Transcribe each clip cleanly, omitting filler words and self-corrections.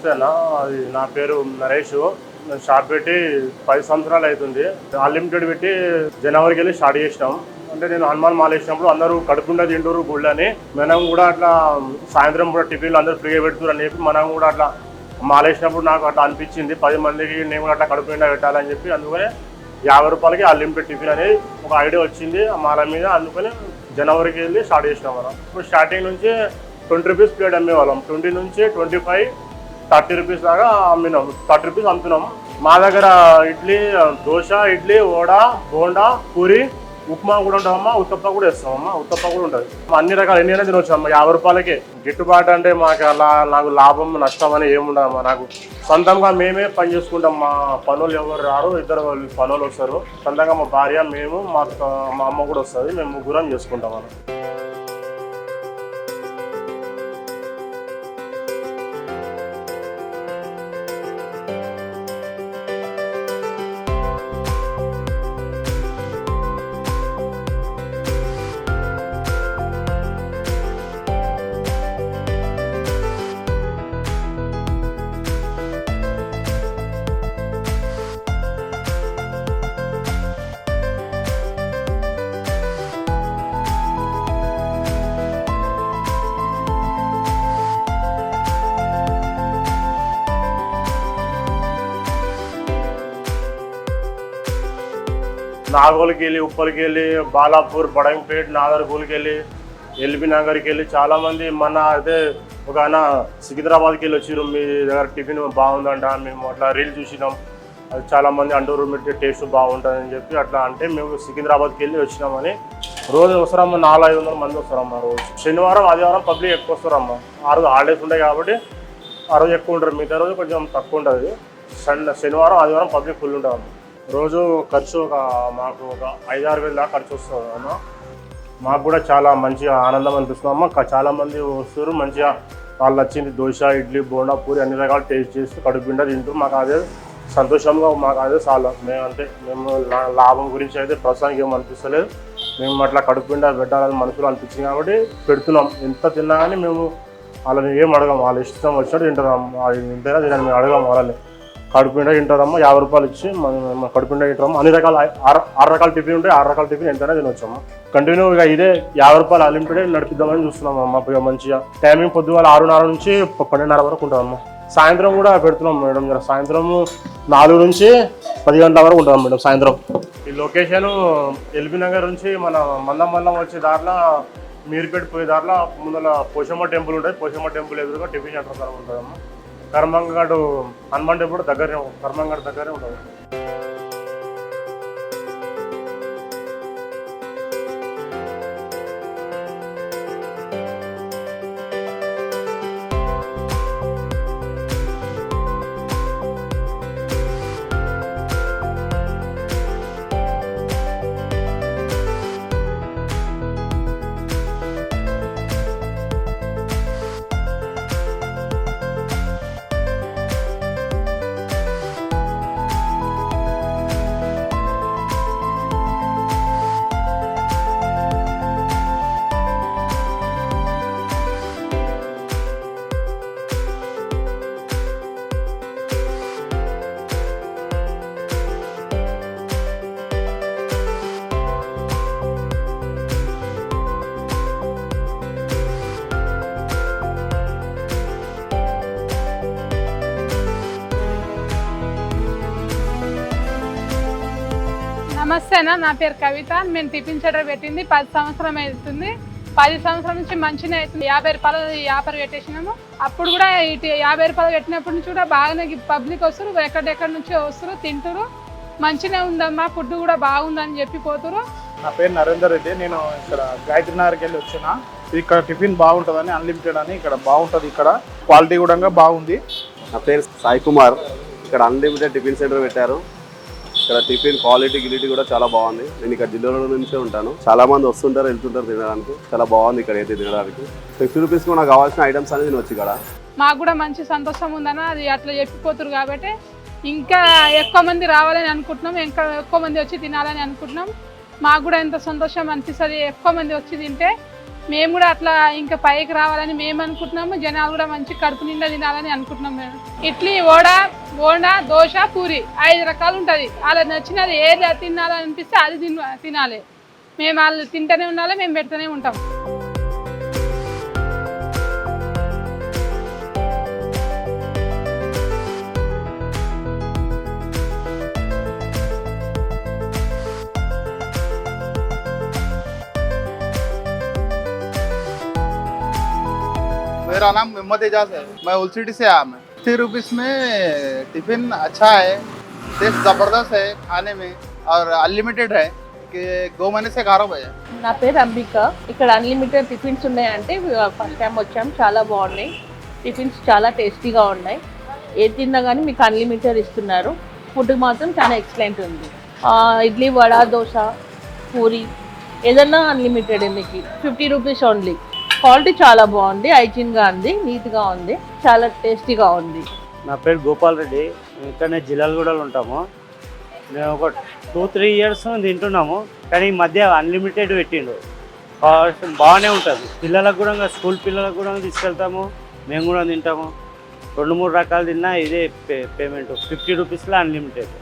నమస్తే అన్న, అది నా పేరు నరేష్. నేను షాప్ పెట్టి 10 సంవత్సరాలు అవుతుంది. అన్లిమిటెడ్ పెట్టి జనవరికి వెళ్ళి స్టార్ట్ చేసినాం. అంటే నేను హనుమాన్ మాల వేసినప్పుడు అందరూ కడుపుండా తింటూరు గుళ్ళు అని, మనం కూడా అట్లా సాయంత్రం కూడా టిఫిన్లు అందరూ ఫ్రీగా పెడుతున్నారు అని చెప్పి మనం కూడా అట్లా మాల వేసినప్పుడు నాకు అట్లా అనిపించింది 10 మందికి నేను కూడా అట్లా కడుపుండా పెట్టాలని చెప్పి, అందుకనే 50 రూపాయలకి అన్లిమిటెడ్ టిఫిన్ అనేది ఒక ఐడియా వచ్చింది ఆ మాల మీద. అందుకని జనవరికి వెళ్ళి స్టార్ట్ చేసినాం మనం. ఇప్పుడు స్టార్టింగ్ నుంచి 20 రూపీస్ ప్లేట్ అమ్మేవాళ్ళం. 20 నుంచి 25, 30 రూపీస్ దాకా అమ్మినాం. 30 రూపీస్ అమ్ముతున్నాం. మా దగ్గర ఇడ్లీ, దోశ, ఇడ్లీ, వడ, బోండా, పూరి, ఉప్మా కూడా ఉంటామమ్మా. ఉత్తప్ప కూడా వేస్తామమ్మా. ఉత్తప్ప కూడా ఉంటుంది. అన్ని రకాలు ఎన్నైనా తినవచ్చు అమ్మా 50 రూపాయలకి. గిట్టుబాటు అంటే మాకు అలా నాకు లాభం నష్టం అని ఏముండదమ్మా. నాకు సొంతంగా మేమే పని చేసుకుంటాం. మా పనులు ఎవరు రారు, 2 పనులు వస్తారు. సొంతంగా మా భార్య, మేము, మా అమ్మ కూడా వస్తుంది. మేము ముగ్గురం చేసుకుంటాం అన్న. నాగోల్కి వెళ్ళి, ఉప్పల్కి వెళ్ళి, బాలాపూర్, బడంగపేట్, నాగర్గూల్కి వెళ్ళి, ఎల్బీ నగర్కి వెళ్ళి చాలామంది మన అయితే ఒక ఆయన సికింద్రాబాద్కి వెళ్ళి వచ్చినాం. మీ దగ్గర టిఫిన్ బాగుందంట, మేము అట్లా రీల్ చూసినాం. అది చాలామంది అంటూరు మీరు టేస్ట్ బాగుంటుందని చెప్పి అట్లా అంటే మేము సికింద్రాబాద్కి వెళ్ళి వచ్చినామని. రోజు వస్తారమ్మా 400-500 మంది వస్తారమ్మా రోజు. శనివారం, ఆదివారం పబ్లిక్ ఎక్కువ వస్తారమ్మా. ఆ రోజు హాలిడేస్ ఉంటాయి కాబట్టి ఆ రోజు ఎక్కువ ఉంటారు. మిగతా రోజు కొంచెం తక్కువ ఉంటుంది. శనివారం, ఆదివారం పబ్లిక్ ఫుల్ ఉంటుంది. రోజు ఖర్చు మాకు ఒక 5-6 వేలు దాకా ఖర్చు వస్తుంది అమ్మ. మాకు కూడా చాలా మంచిగా ఆనందం అనిపిస్తుంది అమ్మ. చాలామంది వస్తారు, మంచిగా వాళ్ళు వచ్చింది దోశ, ఇడ్లీ, బోండా, పూరి అన్ని రకాలు టేస్ట్ చేస్తూ కడుపుండా తింటూ మాకు అదే సంతోషంగా మాకు అదే చాలా. మేము లాభం గురించి అయితే ప్రస్తుతానికి ఏం అనిపిస్తలేదు. మేము అట్లా కడుపుండా పెట్టాలని మనసులో అనిపించింది కాబట్టి పెడుతున్నాం. ఎంత తిన్నా కానీ మేము వాళ్ళని ఏం అడగం. వాళ్ళ ఇష్టం వచ్చినట్టు తింటున్నాం. ఇంతైనా తినని మేము అడగం. వాళ్ళని కడుపుండా తింటారమ్మా. 50 రూపాయలు ఇచ్చి మనం కడుపుండా తింటాము. అన్ని రకాల 6 రకాల టిఫిన్ ఉంటాయి. 6 రకాల టిఫిన్ ఎంతైనా తినొచ్చమ్మా. కంటిన్యూగా ఇదే 50 రూపాయలు అన్లిమిటెడ్ నడిపిద్దామని చూస్తున్నాం అమ్మ. మంచిగా టైమింగ్ పొద్దుగాల 6:30 నుంచి 12:30 వరకు ఉంటామమ్మా. సాయంత్రం కూడా పెడుతున్నాం మేడం. సాయంత్రం 4 నుంచి 10 గంటల వరకు ఉంటాం మేడం సాయంత్రం. ఈ లొకేషన్ ఎల్బీ నగర్ నుంచి మన మందం వచ్చే దారిలో, మీర్పేట పోయే దారిలో ముందర పోషమ్మ టెంపుల్ ఉంటుంది. పోషమ్మ టెంపుల్ ఎదురుగా టిఫిన్ సెంటర్ ఉంటుందమ్మా. కర్మంగాడు హనుమాన్ టెంపుల్ దగ్గరనే, కర్మంగాడు దగ్గరనే ఉంటుంది. నమస్తే అన్న, నా పేరు కవిత. మేము టిఫిన్ సెంటర్ పెట్టింది 10 సంవత్సరం అవుతుంది. 10 సంవత్సరం నుంచి మంచిగా అవుతుంది. 50 రూపాయలు వ్యాపారం పెట్టేసినాము. అప్పుడు కూడా 50 రూపాయలు పెట్టినప్పటి నుంచి కూడా బాగానే పబ్లిక్ వస్తారు. ఎక్కడెక్కడి నుంచి వస్తారు, తింటారు. మంచిగా ఉందమ్మా, ఫుడ్ కూడా బాగుందని చెప్పిపోతారు. నా పేరు నరేందర్ రెడ్డి. నేను ఇక్కడ గాయత్రి నగర్కి వెళ్ళి వచ్చిన. ఇక్కడ టిఫిన్ బాగుంటుందని, అన్లిమిటెడ్ అని ఇక్కడ బాగుంటుంది. ఇక్కడ క్వాలిటీ కూడా బాగుంది. నా పేరు సాయి కుమార్. ఇక్కడ అన్లిమిటెడ్ టిఫిన్ సెంటర్ పెట్టారు. ఇక్కడ టిఫిన్ క్వాలిటీ గిలిటీ కూడా చాలా బాగుంది. నేను ఇక్కడ జిల్లాలో నుంచే ఉంటాను. చాలా మంది వస్తుంటారు, వెళ్తుంటారు తినడానికి. చాలా బాగుంది ఇక్కడ అయితే తినడానికి. 50 రూపీస్ నాకు కావాల్సిన ఐటమ్స్ అనేది తినొచ్చు ఇక్కడ. మాకు కూడా మంచి సంతోషం ఉందన్న, అది అట్లా చెప్పిపోతారు కాబట్టి ఇంకా ఎక్కువ మంది రావాలని అనుకుంటున్నాం. ఇంకా ఎక్కువ మంది వచ్చి తినాలని అనుకుంటున్నాం. మాకు కూడా ఎంత సంతోషం అనిపిస్తుంది ఎక్కువ మంది వచ్చి తింటే. మేము కూడా అట్లా ఇంకా పైకి రావాలని మేము అనుకుంటున్నాము. జనాలు కూడా మంచి కడుపు నిండా తినాలని అనుకుంటున్నాం మేము. ఇడ్లీ, వడ, బోండా, దోశ, పూరి 5 రకాలు ఉంటుంది. అలా నచ్చినది ఏది తినాలని అనిపిస్తే అది తినాలి. మేము వాళ్ళు తింటూనే ఉండాలి, మేము పెడుతూనే ఉంటాం. मेरा नाम मोहम्मद एजाज है, मैं उलसीटी से आया। मैं 30 रुपीज़ में टिफिन अच्छा है, टेस्ट ज़बरदस्त है खाने में और अनलिमिटेड है कि 2 महीने से खा रहा हूँ भैया। నా పేరు అంబిక. ఇక్కడ అన్లిమిటెడ్ టిఫిన్స్ ఉన్నాయంటే ఫస్ట్ టైం వచ్చాం. చాలా బాగున్నాయి టిఫిన్స్, చాలా టేస్టీగా ఉన్నాయి. ఏది తిన్నా కానీ మీకు అన్లిమిటెడ్ ఇస్తున్నారు. ఫుడ్ మాత్రం చాలా ఎక్సలెంట్ ఉంది. ఇడ్లీ, వడ, దోశ, పూరి ఏదన్నా అన్లిమిటెడ్ మీకు 50 రూపీస్ ఓన్లీ. క్వాలిటీ చాలా బాగుంది, హైజీన్గా ఉంది, నీట్గా ఉంది, చాలా టేస్టీగా ఉంది. నా పేరు గోపాల్ రెడ్డి. మేము ఇక్కడనే జిల్లాలగూడలో ఉంటాము. మేము ఒక 2-3 ఇయర్స్ తింటున్నాము, కానీ ఈ మధ్య అన్లిమిటెడ్ పెట్టిండు. బాగానే ఉంటుంది. పిల్లలకు కూడా, స్కూల్ పిల్లలకు కూడా తీసుకెళ్తాము, మేము కూడా తింటాము. 2-3 రకాలు తిన్నా ఇదే పేమెంట్ 50 రూపీస్లో అన్లిమిటెడ్.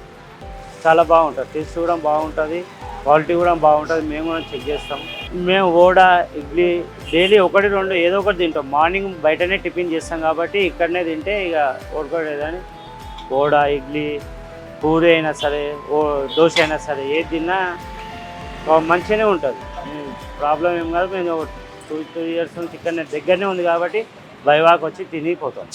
చాలా బాగుంటుంది, టేస్ట్ కూడా బాగుంటుంది, క్వాలిటీ కూడా బాగుంటుంది. మేము కూడా చెక్ చేస్తాం. మేము వడ, ఇడ్లీ డైలీ 1-2 ఏదో ఒకటి తింటాం. మార్నింగ్ బయటనే టిఫిన్ చేస్తాం కాబట్టి ఇక్కడనే తింటే ఇక ఓడుకోలేదని వడ, ఇడ్లీ, పూరి అయినా సరే, దోశ అయినా సరే ఏది తిన్నా మంచిగానే ఉంటుంది. ప్రాబ్లం ఏం కాదు. మేము 2 ఇయర్స్ నుంచి ఇక్కడనే దగ్గరనే ఉంది కాబట్టి బైవాక్ వచ్చి తినిపోతాం.